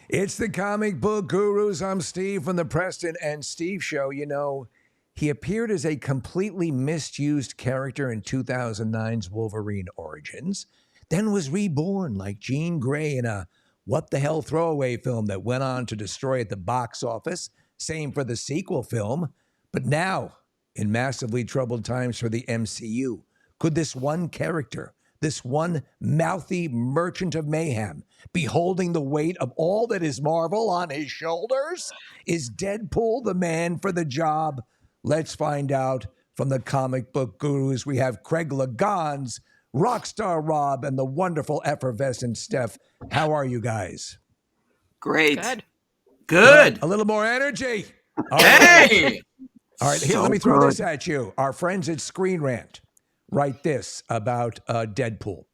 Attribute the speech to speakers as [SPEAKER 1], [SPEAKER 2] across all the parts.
[SPEAKER 1] It's the comic book gurus. I'm Steve from the Preston and Steve Show. You know, he appeared as a completely misused character in 2009's Wolverine Origins, then was reborn like Jean Grey in a what the hell throwaway film that went on to destroy at the box office. Same for the sequel film. But now, in massively troubled times for the MCU, could this one character, this one mouthy merchant of mayhem, be holding the weight of all that is Marvel on his shoulders? Is Deadpool the man for the job? Let's find out from the comic book gurus. We have Craig Lagans, Rockstar Rob, and the wonderful effervescent Steph. How are you guys?
[SPEAKER 2] Great.
[SPEAKER 3] Good.
[SPEAKER 1] A little more energy.
[SPEAKER 3] Hey!
[SPEAKER 1] All right, here, let me throw this at you. Our friends at Screen Rant write this about Deadpool.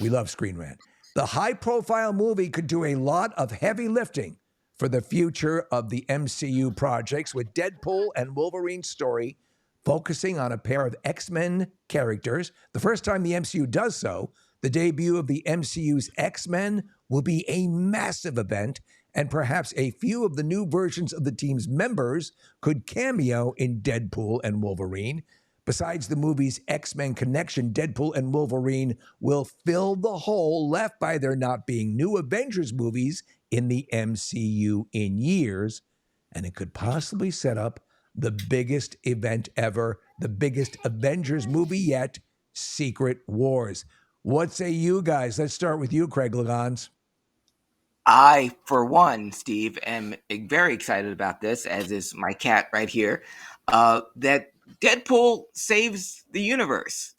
[SPEAKER 1] We love Screen Rant. The high-profile movie could do a lot of heavy lifting for the future of the MCU projects, with Deadpool and Wolverine's story focusing on a pair of X-Men characters. The first time the MCU does so, the debut of the MCU's X-Men will be a massive event, and perhaps a few of the new versions of the team's members could cameo in Deadpool and Wolverine. Besides the movie's X-Men connection, Deadpool and Wolverine will fill the hole left by there not being new Avengers movies in the MCU in years, and it could possibly set up the biggest event ever, the biggest Avengers movie yet, Secret Wars. What say you guys? Let's start with you, Craig Lagans.
[SPEAKER 2] I, for one, Steve, am very excited about this, as is my cat right here, that Deadpool saves the universe.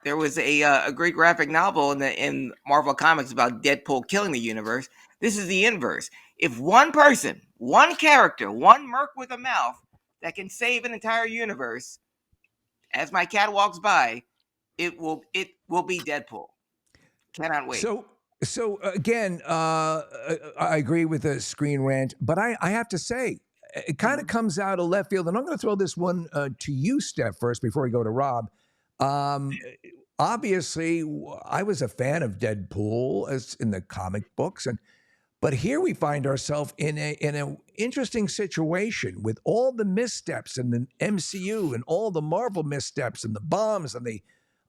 [SPEAKER 2] There was a great graphic novel in Marvel Comics about Deadpool killing the universe. This is the inverse. If one person, one character, one merc with a mouth that can save an entire universe, as my cat walks by, it will be Deadpool. Cannot wait.
[SPEAKER 1] So again, I agree with the Screen Rant, but I have to say, it kind of comes out of left field. And I'm going to throw this one to you, Steph, first before we go to Rob. Obviously, I was a fan of Deadpool as in the comic books, but here we find ourselves in an interesting situation with all the missteps in the MCU and all the Marvel missteps and the bombs and the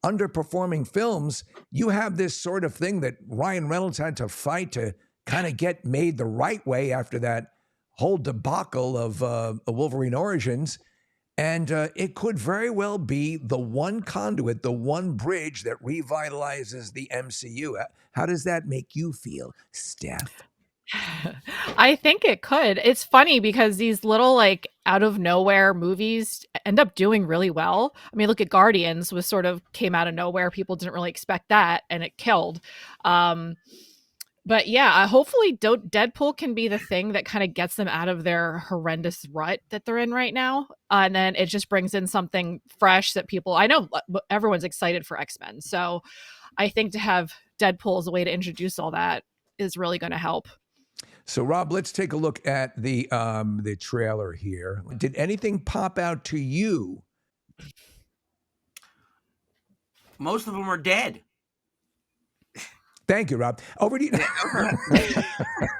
[SPEAKER 1] underperforming films. You have this sort of thing that Ryan Reynolds had to fight to kind of get made the right way after that whole debacle of Wolverine Origins. And it could very well be the one conduit, the one bridge that revitalizes the MCU. How does that make you feel, Steph?
[SPEAKER 4] I think it could. It's funny because these little like out of nowhere movies end up doing really well. I mean, look at Guardians, was sort of came out of nowhere. People didn't really expect that, and it killed. But yeah, hopefully Deadpool can be the thing that kind of gets them out of their horrendous rut that they're in right now. And then it just brings in something fresh that I know everyone's excited for X-Men. So I think to have Deadpool as a way to introduce all that is really going to help.
[SPEAKER 1] So, Rob, let's take a look at the trailer here. Did anything pop out to you?
[SPEAKER 3] Most of them are dead.
[SPEAKER 1] Thank you, Rob. Over to you.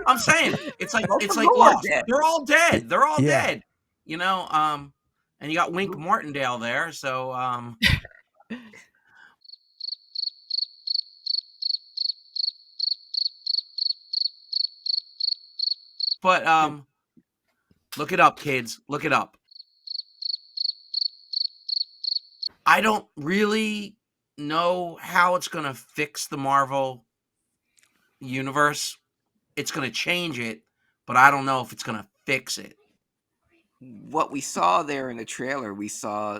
[SPEAKER 3] I'm saying it's like Lost. They're all dead. They're all dead. You know, and you got Wink Martindale there, so But look it up, kids. Look it up. I don't really know how it's going to fix the Marvel universe. It's going to change it, but I don't know if it's going to fix it.
[SPEAKER 2] What we saw there in the trailer, we saw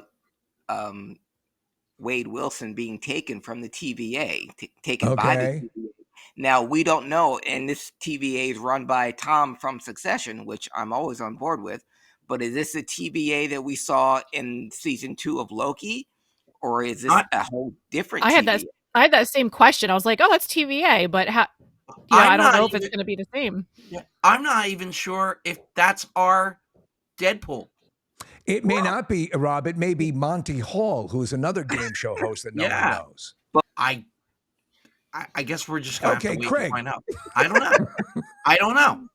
[SPEAKER 2] Wade Wilson being taken from the TVA, taken by the TVA. Now, we don't know, and this TVA is run by Tom from Succession, which I'm always on board with, but is this the TVA that we saw in season 2 of Loki, or is this a whole different TVA?
[SPEAKER 4] I had that same question. I was like, oh, that's TVA, but I don't know if it's going to be the same.
[SPEAKER 3] Yeah, I'm not even sure if that's our Deadpool.
[SPEAKER 1] It may not be, Rob. It may be Monty Hall, who's another game show host that no one knows.
[SPEAKER 3] But I guess we're just going to have to wait
[SPEAKER 1] Craig.
[SPEAKER 3] to find out. I don't know.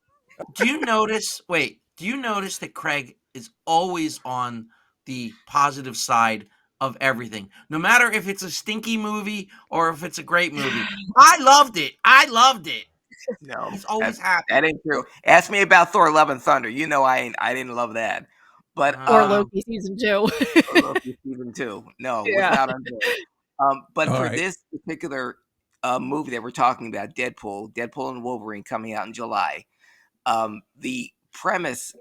[SPEAKER 3] Do you notice? Wait, do you notice that Craig is always on the positive side of everything, no matter if it's a stinky movie or if it's a great movie? I loved it. I loved it.
[SPEAKER 2] No,
[SPEAKER 3] He's always happy.
[SPEAKER 2] that ain't true. Ask me about Thor: Love and Thunder. You know I didn't love that. But
[SPEAKER 4] Or
[SPEAKER 3] Uh,
[SPEAKER 4] Loki season 2.
[SPEAKER 2] Loki season 2. No, was
[SPEAKER 4] Yeah.
[SPEAKER 2] not on there. But
[SPEAKER 1] All
[SPEAKER 2] for
[SPEAKER 1] right.
[SPEAKER 2] this particular movie that we're talking about, Deadpool and Wolverine coming out in July. The premise,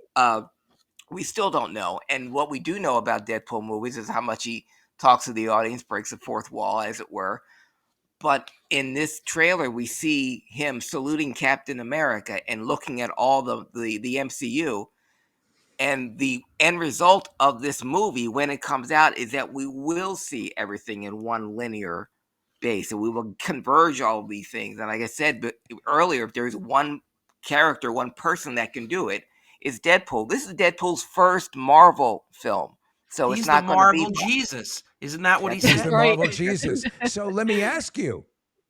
[SPEAKER 2] we still don't know. And what we do know about Deadpool movies is how much he talks to the audience, breaks the fourth wall, as it were. But in this trailer, we see him saluting Captain America and looking at all the MCU. And the end result of this movie, when it comes out, is that we will see everything in one linear base, and we will converge all of these things. And like I said earlier, if there's one character, one person that can do it, it's Deadpool. This is Deadpool's first Marvel film, so it's
[SPEAKER 3] he's the
[SPEAKER 2] not going to be.
[SPEAKER 3] Marvel Jesus. Isn't that what he
[SPEAKER 2] That's
[SPEAKER 1] He's
[SPEAKER 3] said?
[SPEAKER 1] the
[SPEAKER 4] right.
[SPEAKER 1] Marvel Jesus. So let me ask you.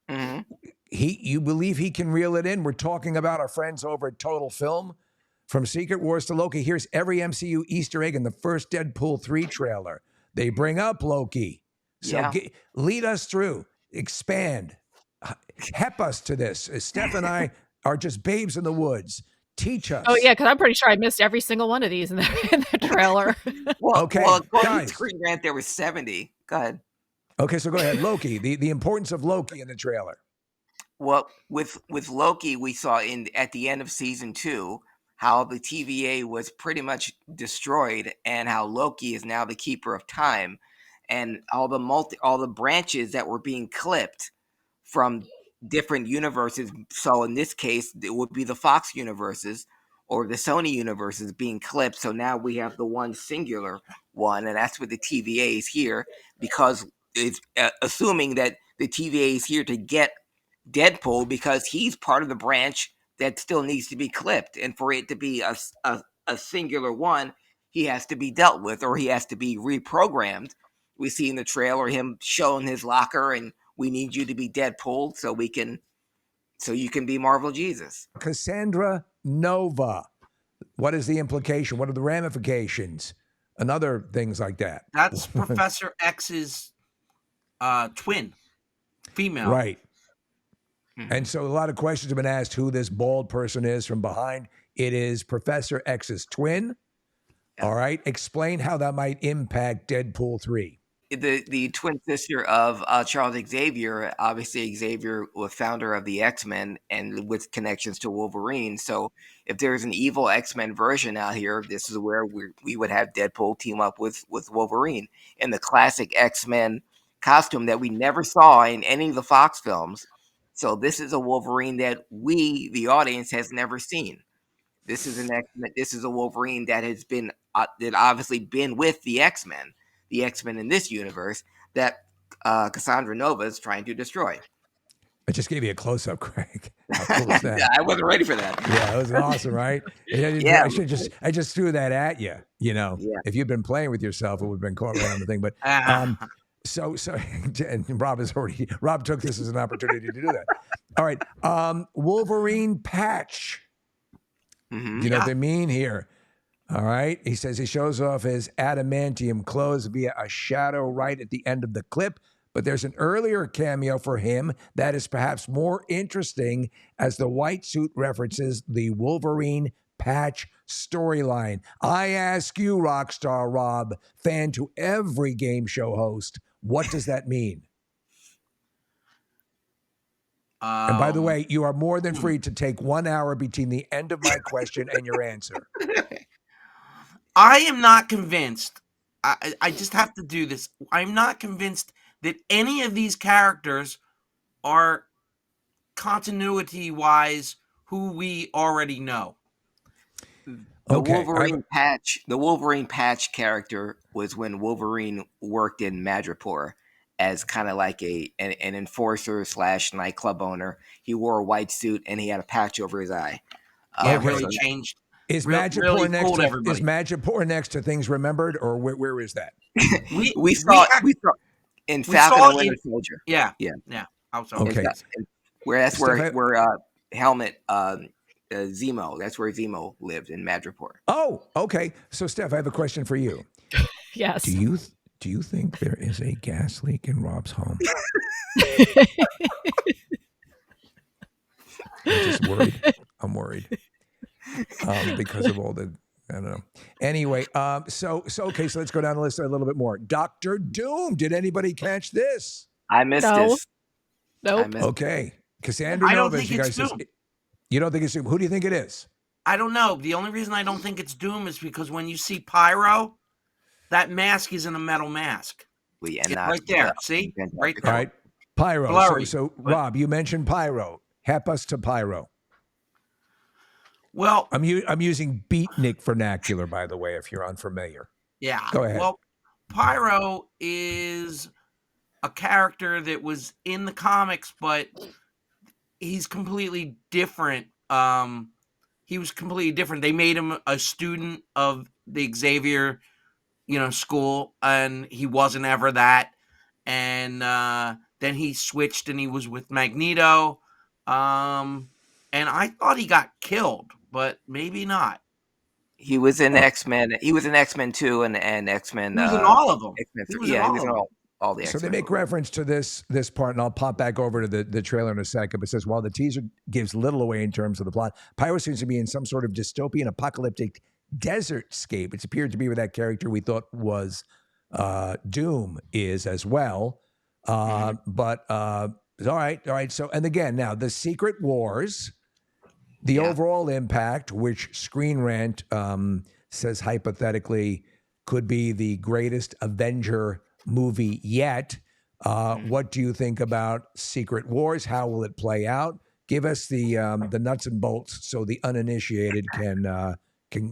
[SPEAKER 2] Mhm.
[SPEAKER 1] You believe he can reel it in? We're talking about our friends over at Total Film. From Secret Wars to Loki, here's every MCU Easter egg in the first Deadpool 3 trailer. They bring up Loki. So
[SPEAKER 2] Yeah.
[SPEAKER 1] lead us through, expand, help us to this. Steph and I are just babes in the woods. Teach us.
[SPEAKER 4] Oh yeah, because I'm pretty sure I missed every single one of these in the trailer.
[SPEAKER 1] Okay,
[SPEAKER 2] Well, according
[SPEAKER 1] guys.
[SPEAKER 2] to Screen Rant, there was 70. Go ahead.
[SPEAKER 1] Okay, so go ahead. Loki, the importance of Loki in the trailer.
[SPEAKER 2] Well, with Loki, we saw at the end of season 2 how the TVA was pretty much destroyed, and how Loki is now the keeper of time, and all the branches that were being clipped from different universes. So in this case, it would be the Fox universes or the Sony universes being clipped. So now we have the one singular one, and that's what the TVA is here, because it's assuming that the TVA is here to get Deadpool, because he's part of the branch that still needs to be clipped. And for it to be a singular one, he has to be dealt with, or he has to be reprogrammed. We see in the trailer him showing his locker, and we need you to be Deadpool so you can be Marvel Jesus.
[SPEAKER 1] Cassandra Nova. What is the implication? What are the ramifications? And other things like that.
[SPEAKER 3] That's Professor X's twin, female.
[SPEAKER 1] Right. And so a lot of questions have been asked who this bald person is from behind. It is Professor X's twin.
[SPEAKER 2] Yeah.
[SPEAKER 1] All right. Explain how that might impact Deadpool 3.
[SPEAKER 2] The twin sister of Charles Xavier. Obviously, Xavier was founder of the X-Men and with connections to Wolverine. So if there's an evil X-Men version out here, this is where we would have Deadpool team up with Wolverine in the classic X-Men costume that we never saw in any of the Fox films. So this is a Wolverine that we, the audience, has never seen. This is a Wolverine that has been that obviously been with the X-Men in this universe that Cassandra Nova is trying to destroy.
[SPEAKER 1] I just gave you a close up, Craig. How cool is that?
[SPEAKER 2] Yeah, I wasn't ready for that.
[SPEAKER 1] Yeah, it was awesome, right?
[SPEAKER 2] Yeah.
[SPEAKER 1] I just threw that at you. You know,
[SPEAKER 2] Yeah.
[SPEAKER 1] if you'd been playing with yourself, it would have been caught right on the thing. But so and Rob took this as an opportunity to do that. All right, Wolverine patch.
[SPEAKER 2] Mhm.
[SPEAKER 1] You know what they mean here? All right. He says he shows off his adamantium clothes via a shadow right at the end of the clip. But there's an earlier cameo for him that is perhaps more interesting, as the white suit references the Wolverine patch storyline. I ask you, Rockstar Rob, fan to every game show host, what does that mean? And by the way, you are more than free to take 1 hour between the end of my question and your answer.
[SPEAKER 3] I am not convinced. I just have to do this. I'm not convinced that any of these characters are continuity-wise who we already know.
[SPEAKER 2] The Wolverine patch character was when Wolverine worked in Madripoor as kind of like an enforcer / nightclub owner. He wore a white suit and he had a patch over his eye.
[SPEAKER 3] It really changed.
[SPEAKER 1] Is
[SPEAKER 3] really
[SPEAKER 1] Madripoor
[SPEAKER 3] fooled everybody.
[SPEAKER 1] next to Things Remembered, or where is that?
[SPEAKER 2] We saw in Falcon and Winter Soldier.
[SPEAKER 3] Yeah.
[SPEAKER 2] Yeah.
[SPEAKER 3] I was
[SPEAKER 1] Okay.
[SPEAKER 2] Where Helmet Zemo. That's where Zemo lived in Madripoor.
[SPEAKER 1] Oh, okay. So, Steph, I have a question for you.
[SPEAKER 4] Yes.
[SPEAKER 1] Do you think there is a gas leak in Rob's home? I'm just worried. I'm worried because of all the. I don't know. Anyway, so okay. So let's go down the list a little bit more. Doctor Doom. Did anybody catch this?
[SPEAKER 2] I missed
[SPEAKER 4] No.
[SPEAKER 2] this.
[SPEAKER 4] Nope.
[SPEAKER 2] I missed
[SPEAKER 1] Okay, Cassandra
[SPEAKER 3] I don't
[SPEAKER 1] Novus.
[SPEAKER 3] think
[SPEAKER 1] You
[SPEAKER 3] it's
[SPEAKER 1] guys says
[SPEAKER 3] Doom.
[SPEAKER 1] you don't think it's Doom. Who do you think it is?
[SPEAKER 3] I don't know. The only reason I don't think it's Doom is because when you see Pyro, that mask is in a metal mask.
[SPEAKER 2] and
[SPEAKER 3] It's
[SPEAKER 2] not
[SPEAKER 3] right there.
[SPEAKER 2] the
[SPEAKER 3] See?
[SPEAKER 2] Fantastic
[SPEAKER 3] Right
[SPEAKER 2] Four.
[SPEAKER 3] there.
[SPEAKER 1] All right, Pyro.
[SPEAKER 3] Blurry,
[SPEAKER 1] So
[SPEAKER 3] but-
[SPEAKER 1] Rob, you mentioned Pyro. Help us to Pyro.
[SPEAKER 3] Well,
[SPEAKER 1] I'm using beatnik vernacular, by the way, if you're unfamiliar.
[SPEAKER 3] yeah.
[SPEAKER 1] Go ahead.
[SPEAKER 3] Well, Pyro is a character that was in the comics, but he's completely different. He was completely different. They made him a student of the Xavier, school, and he wasn't ever that. And then he switched, and he was with Magneto. And I thought he got killed, but maybe not.
[SPEAKER 2] He was in X-Men. He was in X-Men 2 and X-Men.
[SPEAKER 3] He was in all of them.
[SPEAKER 2] X-Men
[SPEAKER 3] He
[SPEAKER 2] 3.
[SPEAKER 3] was in
[SPEAKER 2] Yeah, he
[SPEAKER 3] all
[SPEAKER 2] was in
[SPEAKER 3] of them.
[SPEAKER 2] all the
[SPEAKER 1] So
[SPEAKER 2] X-Men.
[SPEAKER 1] they make reference to this part, and I'll pop back over to the trailer in a second. But it says, while the teaser gives little away in terms of the plot, Pyro seems to be in some sort of dystopian, apocalyptic desert-scape. It's appeared to be where that character we thought was Doom is as well. But all right. So, and again, now the Secret Wars, the overall impact, which Screen Rant says hypothetically could be the greatest Avenger movie yet. What do you think about Secret Wars? How will it play out? Give us the nuts and bolts so the uninitiated can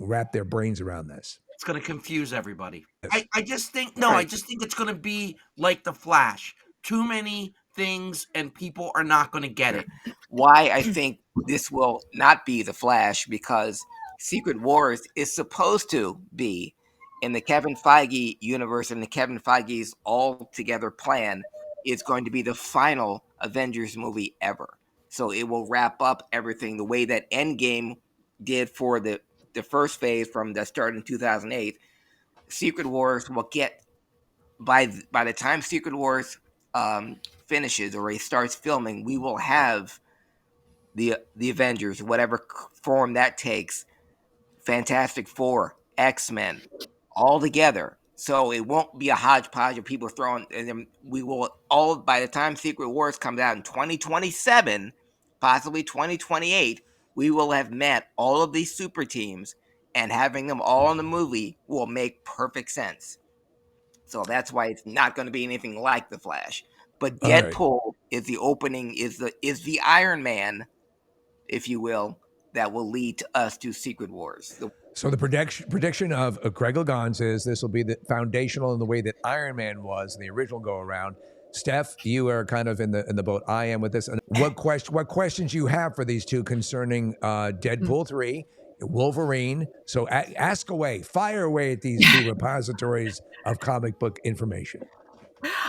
[SPEAKER 1] wrap their brains around this.
[SPEAKER 3] It's going to confuse everybody.
[SPEAKER 1] Yes.
[SPEAKER 3] I just think
[SPEAKER 2] Right.
[SPEAKER 3] I just think it's going to be like The Flash. Too many things, and people are not going to get it.
[SPEAKER 2] Why I think this will not be The Flash, because Secret Wars is supposed to be in the Kevin Feige universe, and the Kevin Feige's all-together plan is going to be the final Avengers movie ever. So it will wrap up everything the way that Endgame did for the first phase from that started in 2008. Secret Wars will get, by the time Secret Wars finishes or he starts filming, we will have the Avengers, whatever form that takes, Fantastic Four, X-Men, all together. So it won't be a hodgepodge of people throwing, and then we will all, by the time Secret Wars comes out in 2027, possibly 2028, we will have met all of these super teams, and having them all in the movie will make perfect sense. So that's why it's not going to be anything like The Flash. But
[SPEAKER 1] All right.
[SPEAKER 2] Deadpool is the opening, is the Iron Man, if you will, that will lead us to Secret Wars.
[SPEAKER 1] So the prediction of Craig Legans is this will be the foundational in the way that Iron Man was in the original go around. Steph, you are kind of in the boat I am with this. And what questions you have for these two concerning Deadpool 3, Wolverine? So ask away, fire away at these two repositories of comic book information.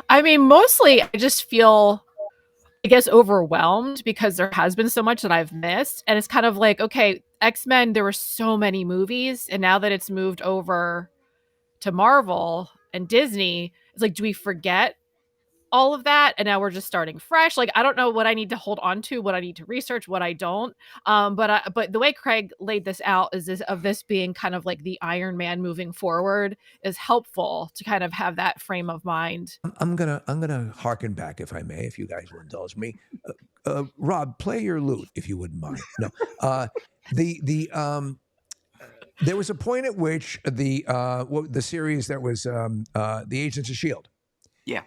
[SPEAKER 4] I mean, mostly I just feel, I guess, overwhelmed because there has been so much that I've missed. And it's kind of like, okay, X-Men, there were so many movies. And now that it's moved over to Marvel and Disney, it's like, do we forget all of that? And now we're just starting fresh. Like, I don't know what I need to hold on to, what I need to research, what I don't. But the way Craig laid this out is this being kind of like the Iron Man moving forward is helpful to kind of have that frame of mind.
[SPEAKER 1] I'm gonna harken back, if I may, if you guys will indulge me. Rob, play your lute if you wouldn't mind. No, there was a point at which the series that was the Agents of Shield.
[SPEAKER 2] Yeah.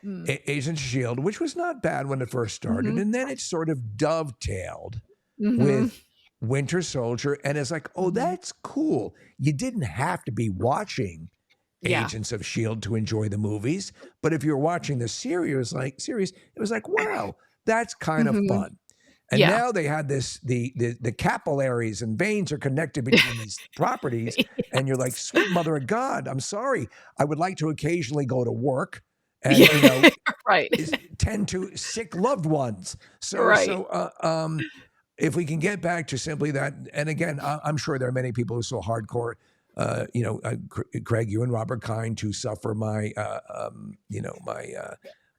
[SPEAKER 1] Agents of S.H.I.E.L.D., which was not bad when it first started. And then it sort of dovetailed
[SPEAKER 4] Mm-hmm.
[SPEAKER 1] with Winter Soldier. And it's like, oh, that's cool. You didn't have to be watching Agents of S.H.I.E.L.D. to enjoy the movies. But if you're watching the series, it was like, wow, that's kind of fun. And now they had this, the capillaries and veins are connected between these properties. And you're like, sweet mother of God, I'm sorry. I would like to occasionally go to work and,
[SPEAKER 4] right.
[SPEAKER 1] tend to sick loved ones. So,
[SPEAKER 4] Right.
[SPEAKER 1] so if we can get back to simply that, and again, I'm sure there are many people who are so hardcore. Craig, you and Robert Kind to suffer my, my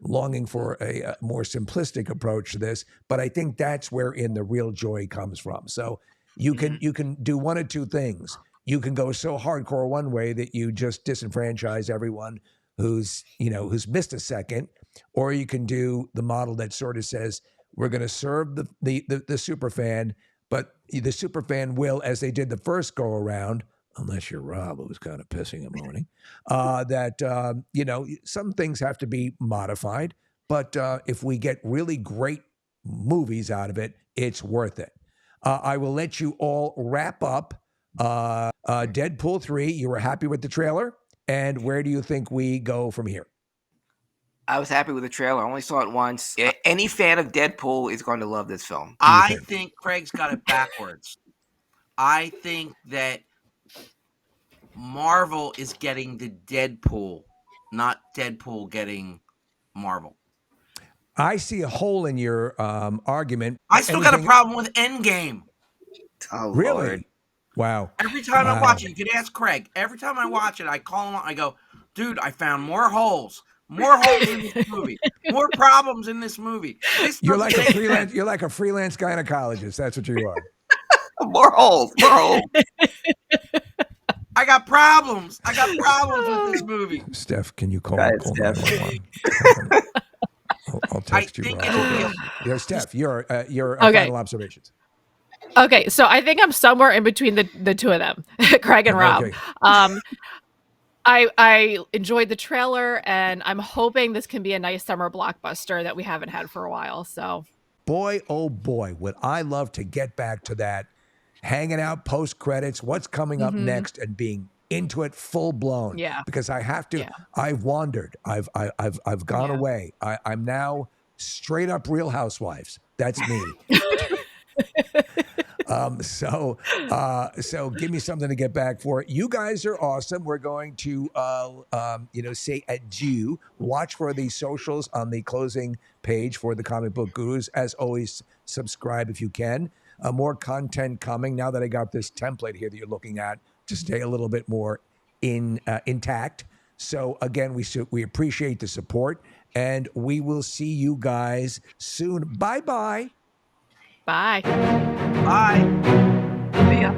[SPEAKER 1] longing for a more simplistic approach to this. But I think that's wherein the real joy comes from. So you can do one of two things. You can go so hardcore one way that you just disenfranchise everyone who's missed a second, or you can do the model that sort of says we're going to serve the super fan, but the super fan will, as they did the first go around, unless you're Rob, who was kind of pissing and moaning, some things have to be modified. But if we get really great movies out of it, it's worth it. I will let you all wrap up. Deadpool 3, you were happy with the trailer? And where do you think we go from here?
[SPEAKER 2] I was happy with the trailer. I only saw it once. Any fan of Deadpool is going to love this film.
[SPEAKER 3] I think Craig's got it backwards. I think that Marvel is getting the Deadpool, not Deadpool getting Marvel.
[SPEAKER 1] I see a hole in your argument.
[SPEAKER 3] I still got a problem with Endgame.
[SPEAKER 2] Oh,
[SPEAKER 1] really?
[SPEAKER 2] Lord.
[SPEAKER 1] Wow.
[SPEAKER 3] Every time I watch it, you can ask Craig. Every time I watch it, I call him up. I go, dude, I found more holes in this movie, more problems in this movie.
[SPEAKER 1] You're like a freelance gynecologist. That's what you are.
[SPEAKER 2] More holes.
[SPEAKER 3] I got problems with this movie.
[SPEAKER 1] Steph, can you call
[SPEAKER 2] Steph.
[SPEAKER 1] 911? I'll text you. Steph, your final observations.
[SPEAKER 4] Okay, so I think I'm somewhere in between the two of them, Craig and Rob.
[SPEAKER 1] Okay.
[SPEAKER 4] I enjoyed the trailer, and I'm hoping this can be a nice summer blockbuster that we haven't had for a while. So,
[SPEAKER 1] boy, oh boy, would I love to get back to that, hanging out post credits, what's coming up next, and being into it full blown.
[SPEAKER 4] Yeah,
[SPEAKER 1] because I have to. Yeah. I've wandered. I've gone away. I'm now straight up Real Housewives. That's me. So give me something to get back for. You guys are awesome. We're going to, say adieu. Watch for the socials on the closing page for the Comic Book Gurus. As always, subscribe if you can. More content coming now that I got this template here that you're looking at to stay a little bit more intact. So again, we appreciate the support, and we will see you guys soon. Bye-bye.
[SPEAKER 4] Bye.
[SPEAKER 3] Bye.
[SPEAKER 2] See ya.